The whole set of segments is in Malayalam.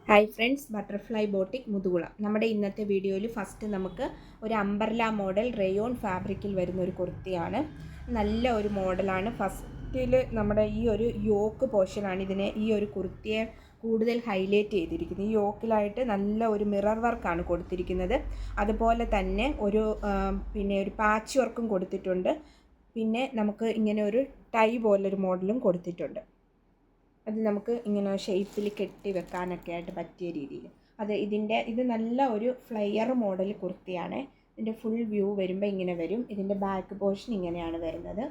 Hi friends, butterfly boutique Muthukulam. നമ്മുടെ ഇന്നത്തെ വീഡിയോയിൽ ഫസ്റ്റ് നമുക്ക് ഒരു അംബർല മോഡൽ റയോൺ ഫാബ്രിക്കിൽ വരുന്ന ഒരു കുർത്തിയാണ്. നല്ല ഒരു മോഡലാണ്. ഫസ്റ്റിൽ നമ്മുടെ ഈ ഒരു യോക്ക് പോർഷനാണ് ഇതിനെ ഈ ഒരു കുർത്തിയെ കൂടുതൽ ഹൈലൈറ്റ് ചെയ്തിരിക്കുന്നത്. ഈ യോക്കിലായിട്ട് നല്ല ഒരു മിറർ വർക്കാണ് കൊടുത്തിരിക്കുന്നത്. അതുപോലെ തന്നെ ഒരു പാച്ച് വർക്കും കൊടുത്തിട്ടുണ്ട്. പിന്നെ നമുക്ക് ഇങ്ങനെ ഒരു ടൈ പോലൊരു മോഡലും കൊടുത്തിട്ടുണ്ട്. അത് നമുക്ക് ഇങ്ങനെ ഷേപ്പിൽ കെട്ടി വെക്കാനൊക്കെ ആയിട്ട് പറ്റിയ രീതിയിൽ. ഇത് നല്ല ഒരു ഫ്ലെയർ മോഡൽ കുർത്തിയാണ്. ഇതിൻ്റെ ഫുൾ വ്യൂ വരുമ്പോൾ ഇങ്ങനെ വരും. ഇതിൻ്റെ ബാക്ക് പോർഷൻ ഇങ്ങനെയാണ് വരുന്നത്.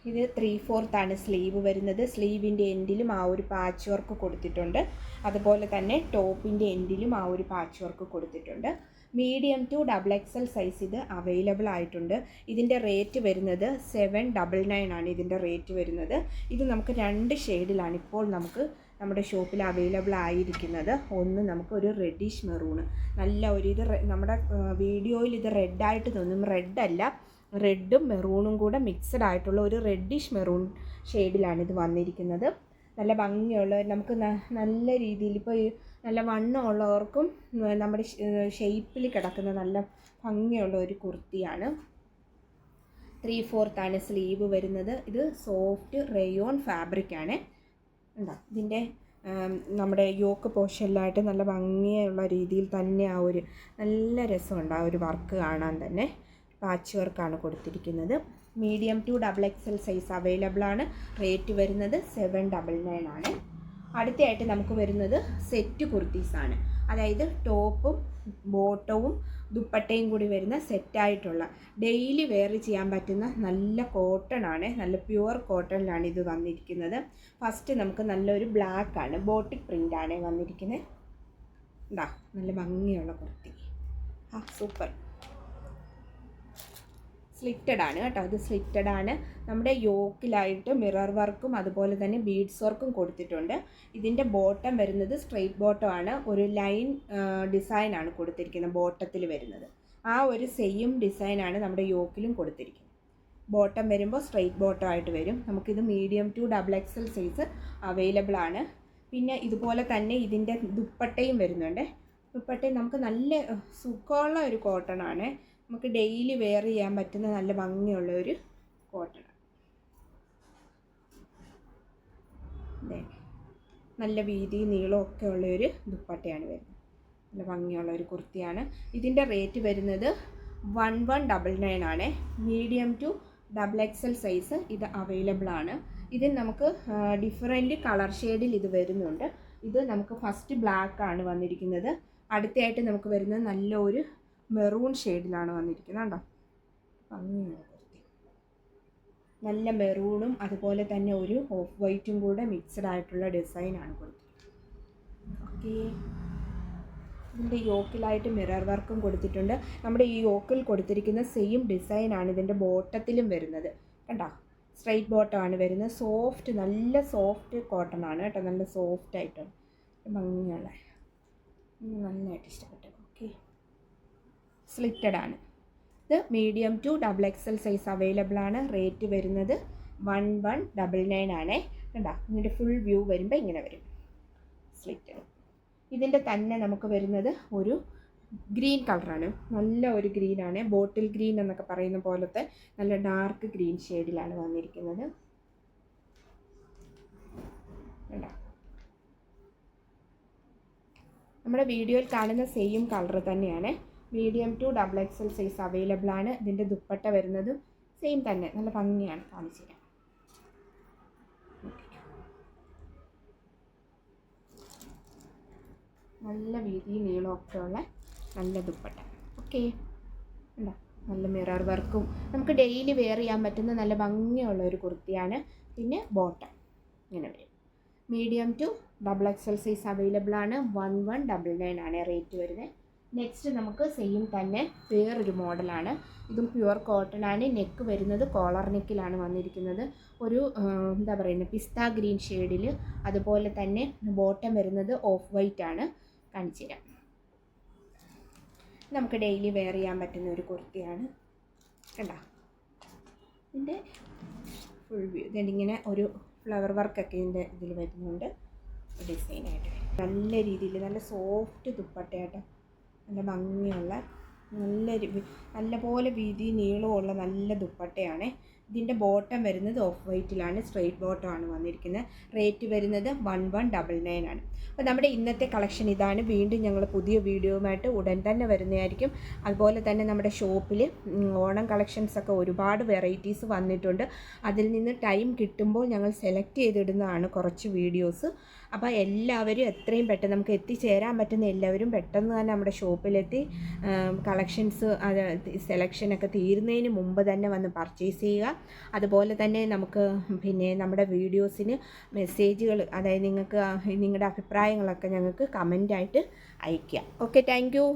ഇത് 3/4 സ്ലീവ് വരുന്നത്. സ്ലീവിൻ്റെ എൻഡിലും ആ ഒരു പാച്ച് വർക്ക് കൊടുത്തിട്ടുണ്ട്. അതുപോലെ തന്നെ ടോപ്പിൻ്റെ എൻഡിലും ആ ഒരു പാച്ച് വർക്ക് കൊടുത്തിട്ടുണ്ട്. മീഡിയം ടു XXL സൈസ് ഇത് അവൈലബിൾ ആയിട്ടുണ്ട്. ഇതിൻ്റെ റേറ്റ് വരുന്നത് 799 ആണ് ഇതിൻ്റെ റേറ്റ് വരുന്നത്. ഇത് നമുക്ക് 2 ഷെയ്ഡിലാണ് ഇപ്പോൾ നമുക്ക് നമ്മുടെ ഷോപ്പിൽ അവൈലബിൾ ആയിരിക്കുന്നത്. ഒന്ന് നമുക്കൊരു റെഡിഷ് മെറൂണ്, നല്ല ഒരു നമ്മുടെ വീഡിയോയിൽ ഇത് റെഡായിട്ട് തോന്നും. റെഡല്ല, റെഡും മെറൂണും കൂടെ മിക്സഡ് ആയിട്ടുള്ള ഒരു റെഡിഷ് മെറൂൺ ഷെയ്ഡിലാണ് ഇത് വന്നിരിക്കുന്നത്. നല്ല ഭംഗിയുള്ള, നമുക്ക് നല്ല രീതിയിൽ ഇപ്പോൾ നല്ല വണ്ണമുള്ളവർക്കും നമ്മുടെ ഷേപ്പിൽ കിടക്കുന്ന നല്ല ഭംഗിയുള്ള ഒരു കുർത്തിയാണ്. 3/4 സ്ലീവ് വരുന്നത്. ഇത് സോഫ്റ്റ് റയോൺ ഫാബ്രിക്കാണ്. ഇതിൻ്റെ നമ്മുടെ യോക്ക് പോർഷനിലായിട്ട് നല്ല ഭംഗിയുള്ള രീതിയിൽ തന്നെ ആ ഒരു നല്ല രസമുണ്ട് ആ ഒരു വർക്ക് കാണാൻ തന്നെ. പാച്ച് വർക്കാണ് കൊടുത്തിരിക്കുന്നത്. Medium to XXL size available ആണ്. റേറ്റ് വരുന്നത് 799 ആണ്. അടുത്തയായിട്ട് നമുക്ക് വരുന്നത് സെറ്റ് കുർത്തീസാണ്. അതായത് ടോപ്പും ബോട്ടവും ദുപ്പട്ടയും കൂടി വരുന്ന സെറ്റായിട്ടുള്ള ഡെയിലി വെയർ ചെയ്യാൻ പറ്റുന്ന നല്ല കോട്ടൺ ആണ്. നല്ല പ്യുവർ കോട്ടണിലാണ് ഇത് വന്നിരിക്കുന്നത്. ഫസ്റ്റ് നമുക്ക് നല്ലൊരു ബ്ലാക്ക് ആണ്, ബോട്ടിക് പ്രിൻ്റാണ് വന്നിരിക്കുന്നത്. നല്ല ഭംഗിയുള്ള കുർത്തി. സൂപ്പർ. സ്ലിറ്റഡ് ആണ് കേട്ടോ. ഇത് സ്ലിറ്റഡ് ആണ്. നമ്മുടെ യോക്കിലായിട്ട് മിറർ വർക്കും അതുപോലെ തന്നെ ബീഡ്സ് വർക്കും കൊടുത്തിട്ടുണ്ട്. ഇതിൻ്റെ ബോട്ടം വരുന്നത് സ്ട്രെയിറ്റ് ബോട്ടം ആണ്. ഒരു ലൈൻ ഡിസൈനാണ് കൊടുത്തിരിക്കുന്നത് ബോട്ടത്തിൽ വരുന്നത്. ആ ഒരു സെയിം ഡിസൈനാണ് നമ്മുടെ യോക്കിലും കൊടുത്തിരിക്കുന്നത്. ബോട്ടം വരുമ്പോൾ സ്ട്രെയിറ്റ് ബോട്ടം ആയിട്ട് വരും. നമുക്കിത് medium to XXL size available ആണ്. പിന്നെ ഇതുപോലെ തന്നെ ഇതിൻ്റെ ദുപ്പട്ടയും വരുന്നുണ്ട്. ദുപ്പട്ടയും നമുക്ക് നല്ല സുഖമുള്ള ഒരു കോട്ടൺ ആണ്. നമുക്ക് ഡെയിലി വെയർ ചെയ്യാൻ പറ്റുന്ന നല്ല ഭംഗിയുള്ള ഒരു കോട്ടൺ. നല്ല വീതി നീളമൊക്കെ ഉള്ളൊരു ദുപ്പട്ടയാണ് വരുന്നത്. നല്ല ഭംഗിയുള്ള ഒരു കുർത്തിയാണ്. ഇതിൻ്റെ റേറ്റ് വരുന്നത് 1199 ആണ്. മീഡിയം ടു XXL സൈസ് ഇത് അവൈലബിൾ ആണ്. ഇത് നമുക്ക് ഡിഫറെൻറ്റ് കളർ ഷെയ്ഡിൽ ഇത് വരുന്നുണ്ട്. ഇത് നമുക്ക് ഫസ്റ്റ് ബ്ലാക്ക് ആണ് വന്നിരിക്കുന്നത്. അടുത്തയായിട്ട് നമുക്ക് വരുന്നത് നല്ല ഒരു മെറൂൺ ഷെയ്ഡിലാണ് വന്നിരിക്കുന്നത്. കണ്ടോ, ഭംഗിയുള്ള കുർത്തി. നല്ല മെറൂണും അതുപോലെ തന്നെ ഒരു ഓഫ് വൈറ്റും കൂടെ മിക്സഡ് ആയിട്ടുള്ള ഡിസൈനാണ് കൊടുത്തിരിക്കുന്നത്. ഓക്കെ. ഇതിൻ്റെ യോക്കിലായിട്ട് മിറർ വർക്കും കൊടുത്തിട്ടുണ്ട്. നമ്മുടെ ഈ യോക്കിൽ കൊടുത്തിരിക്കുന്ന സെയിം ഡിസൈനാണ് ഇതിൻ്റെ ബോട്ടത്തിലും വരുന്നത്. കണ്ടോ, സ്ട്രെയിറ്റ് ബോട്ടമാണ് വരുന്നത്. സോഫ്റ്റ്, നല്ല സോഫ്റ്റ് കോട്ടൺ ആണ് കേട്ടോ. നല്ല സോഫ്റ്റ് ആയിട്ടാണ്, ഭംഗിയുള്ള, നന്നായിട്ട് ഇഷ്ടപ്പെട്ടു. ഓക്കെ. സ്ലിറ്റഡ് ആണ്. ഇത് medium to XXL size available ആണ്. റേറ്റ് വരുന്നത് 1199 ആണ്. കണ്ടോ, ഇതിൻ്റെ ഫുൾ വ്യൂ വരുമ്പോൾ ഇങ്ങനെ വരും. സ്ലിറ്റഡ്. ഇതിൻ്റെ തന്നെ നമുക്ക് വരുന്നത് ഒരു ഗ്രീൻ കളറാണ്. നല്ല ഒരു ഗ്രീനാണ്, ബോട്ടിൽ ഗ്രീൻ എന്നൊക്കെ പറയുന്ന പോലത്തെ നല്ല ഡാർക്ക് ഗ്രീൻ ഷെയ്ഡിലാണ് വന്നിരിക്കുന്നത്. കണ്ടോ, നമ്മുടെ വീഡിയോയിൽ കാണുന്ന സെയിം കളർ തന്നെയാണ്. Medium to XXL size available ആണ്. ഇതിൻ്റെ ദുപ്പട്ട വരുന്നത് സെയിം തന്നെ, നല്ല ഭംഗിയാണ്. കാണിച്ചു തരാം. നല്ല വീതി നീളമൊക്കെ ഉള്ള നല്ല ദുപ്പട്ട. ഓക്കെ. ഉണ്ടോ, നല്ല മിറർ വർക്കും നമുക്ക് ഡെയിലി വെയർ ചെയ്യാൻ പറ്റുന്ന നല്ല ഭംഗിയുള്ള ഒരു കുർത്തിയാണ്. പിന്നെ ബോട്ടം ഇങ്ങനെ വരും. Medium to XXL size available ആണ്. 1199 ആണ് റേറ്റ് വരുന്നത്. നെക്സ്റ്റ് നമുക്ക് സെയിം തന്നെ വേറൊരു മോഡലാണ്. ഇതും പ്യുവർ കോട്ടൺ ആണ്. നെക്ക് വരുന്നത് കോളർ നെക്കിലാണ് വന്നിരിക്കുന്നത്. ഒരു എന്താ പറയുന്നത്, പിസ്ത ഗ്രീൻ ഷെയ്ഡിൽ. അതുപോലെ തന്നെ ബോട്ടം വരുന്നത് ഓഫ് വൈറ്റ് ആണ്. കാണിച്ചു തരാം. നമുക്ക് ഡെയിലി വെയർ ചെയ്യാൻ പറ്റുന്ന ഒരു കുർത്തിയാണ്. കണ്ടോ, ഇതിൻ്റെ ഫുൾ വ്യൂ. ഇതിങ്ങനെ ഒരു ഫ്ലവർ വർക്കൊക്കെ ഇതിൻ്റെ ഇതിൽ വരുന്നുണ്ട്. ഡിസൈനായിട്ട് വരും. നല്ല രീതിയിൽ നല്ല സോഫ്റ്റ് ദുപ്പട്ടയാട്ടോ, നല്ല ഭംഗിയുള്ള നല്ല പോലെ വീതി നീളമുള്ള നല്ല ദുപ്പട്ടയാണ്. ഇതിൻ്റെ ബോട്ടം വരുന്നത് ഓഫ് വൈറ്റിലാണ്, സ്ട്രെയിറ്റ് ബോട്ടമാണ് വന്നിരിക്കുന്നത്. റേറ്റ് വരുന്നത് 1199 ആണ്. അപ്പോൾ നമ്മുടെ ഇന്നത്തെ കളക്ഷൻ ഇതാണ്. വീണ്ടും ഞങ്ങൾ പുതിയ വീഡിയോയുമായിട്ട് ഉടൻ തന്നെ വരുന്നതായിരിക്കും. അതുപോലെ തന്നെ നമ്മുടെ ഷോപ്പിൽ ഓണം കളക്ഷൻസൊക്കെ ഒരുപാട് വെറൈറ്റീസ് വന്നിട്ടുണ്ട്. അതിൽ നിന്ന് ടൈം കിട്ടുമ്പോൾ ഞങ്ങൾ സെലക്ട് ചെയ്തിടുന്നതാണ് കുറച്ച് വീഡിയോസ്. അപ്പോൾ എല്ലാവരും എത്രയും പെട്ടെന്ന് നമുക്ക് എത്തിച്ചേരാൻ പറ്റുന്ന എല്ലാവരും പെട്ടെന്ന് തന്നെ നമ്മുടെ ഷോപ്പിലെത്തി കളക്ഷൻസ് സെലക്ഷനൊക്കെ തീരുന്നതിന് മുമ്പ് തന്നെ വന്ന് പർച്ചേസ് ചെയ്യുക. അതുപോലെ തന്നെ നമുക്ക് പിന്നെ നമ്മുടെ വീഡിയോസിന് മെസ്സേജുകൾ, അതായത് നിങ്ങൾക്ക് നിങ്ങളുടെ അഭിപ്രായങ്ങളൊക്കെ ഞങ്ങൾക്ക് കമൻ്റായിട്ട് അയയ്ക്കുക. Okay, thank you.